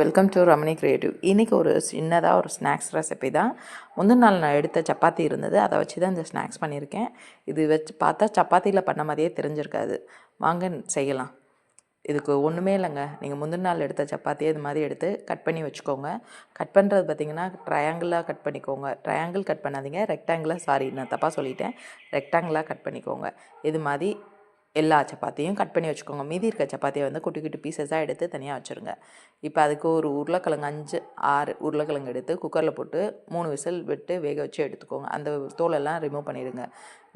Welcome to Ramani creative. இன்றைக்கி ஒரு சின்னதாக ஒரு ஸ்நாக்ஸ் ரெசிபி தான். முந்தின நாள் நான் எடுத்த சப்பாத்தி இருந்தது, அதை வச்சு தான் இந்த ஸ்நாக்ஸ் பண்ணியிருக்கேன். இது வச்சு பார்த்தா சப்பாத்தியில் பண்ண மாதிரியே தெரிஞ்சிருக்காது. வாங்க செய்யலாம். இதுக்கு ஒன்றுமே இல்லைங்க. நீங்கள் முந்தின நாள் எடுத்த சப்பாத்தியை இது மாதிரி எடுத்து கட் பண்ணி வச்சுக்கோங்க. கட் பண்ணுறது பார்த்திங்கன்னா ட்ரையாங்கிளாக கட் பண்ணிக்கோங்க. ட்ரையாங்கிள் கட் பண்ணாதீங்க, ரெக்டாங்கிளாக, சாரி நான் தப்பாக சொல்லிட்டேன், ரெக்டாங்கிளாக கட் பண்ணிக்கோங்க. இது மாதிரி எல்லா சப்பாத்தியும் கட் பண்ணி வச்சுக்கோங்க. மீதி இருக்க சப்பாத்தியை வந்து குட்டி குட்டி பீசஸாக எடுத்து தனியாக வச்சுருங்க. இப்போ அதுக்கு ஒரு உருளைக்கிழங்கு 5-6 உருளைக்கிழங்கு எடுத்து குக்கரில் போட்டு 3 விசில் விட்டு வேக வச்சு எடுத்துக்கோங்க. அந்த தோலெல்லாம் ரிமூவ் பண்ணிடுங்க.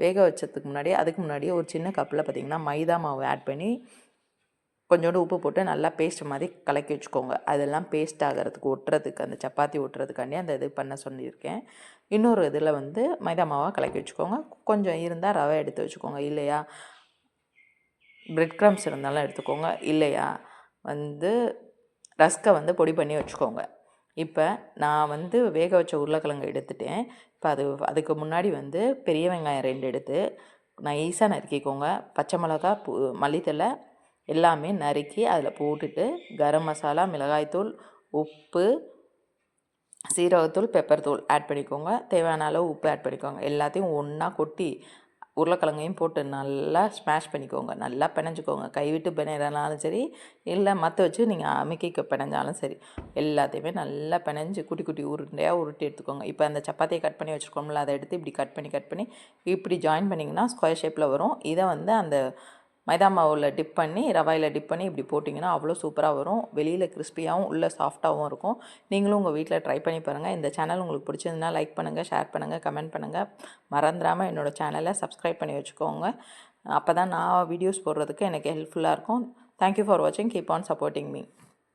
வேக வச்சதுக்கு முன்னாடி அதுக்கு முன்னாடி ஒரு சின்ன கப்பில் பார்த்திங்கன்னா மைதா மாவு ஆட் பண்ணி கொஞ்சோண்டு உப்பு போட்டு நல்லா பேஸ்ட் மாதிரி கலக்கி வச்சுக்கோங்க. அதெல்லாம் பேஸ்ட் ஆகிறதுக்கு ஒட்டுறதுக்கு, அந்த சப்பாத்தி ஒட்டுறதுக்காண்டி அந்த இது பண்ண சொல்லியிருக்கேன். இன்னொரு இதில் வந்து மைதா மாவாக கலக்கி வச்சுக்கோங்க. கொஞ்சம் இருந்தால் ரவை எடுத்து வச்சுக்கோங்க. இல்லையா பிரெட் க்ரம்ஸ் இருந்தாலும் எடுத்துக்கோங்க. இல்லையா வந்து ரஸ்க்கை வந்து பொடி பண்ணி வச்சுக்கோங்க. இப்போ நான் வந்து வேக வச்ச உருளைக்கிழங்கு எடுத்துட்டேன். இப்போ அதுக்கு முன்னாடி வந்து பெரிய வெங்காயம் 2 எடுத்து நைஸாக நறுக்கிக்கோங்க. பச்சை மிளகா, மல்லித்தழை எல்லாமே நறுக்கி அதில் போட்டுட்டு கரம் மசாலா, மிளகாய்த்தூள், உப்பு, சீரகத்தூள், பெப்பர் தூள் ஆட் பண்ணிக்கோங்க. தேவையான அளவு உப்பு ஆட் பண்ணிக்கோங்க. எல்லாத்தையும் ஒன்றா கொட்டி உருளைக்கிழங்கையும் போட்டு நல்லா ஸ்மாஷ் பண்ணிக்கோங்க. நல்லா பிணைஞ்சிக்கோங்க. கைவிட்டு பிணையிறனாலும் சரி, இல்லை மற்ற வச்சு நீங்கள் அமுக்கி பிணைஞ்சாலும் சரி, எல்லாத்தையுமே நல்லா பிணைஞ்சி குட்டி குட்டி உருண்டையாக உருட்டி எடுத்துக்கோங்க. இப்போ அந்த சப்பாத்தியை கட் பண்ணி வச்சுருக்கோம்ல, அதை எடுத்து இப்படி கட் பண்ணி இப்படி ஜாயின் பண்ணிங்கன்னா ஸ்கொயர் ஷேப்பில் வரும். இதை வந்து அந்த மைதா மாவில் டிப் பண்ணி, ரவையில் டிப் பண்ணி இப்படி போட்டிங்கன்னா அவ்வளோ சூப்பராக வரும். வெளியில் கிறிஸ்பியாகவும் உள்ளே சாஃப்டாகவும் இருக்கும். நீங்களும் உங்கள் வீட்டில் ட்ரை பண்ணி பாருங்கள். இந்த சேனல் உங்களுக்கு பிடிச்சிருந்தா லைக் பண்ணுங்கள், ஷேர் பண்ணுங்கள், கமெண்ட் பண்ணுங்கள். மறந்துடாமல் என்னோடய சேனலை சப்ஸ்கிரைப் பண்ணி வச்சுக்கோங்க. அப்போ தான் நான் வீடியோஸ் போடுறதுக்கு எனக்கு ஹெல்ப்ஃபுல்லாக இருக்கும். தேங்க்யூ ஃபார் வாட்சிங். Keep on supporting me.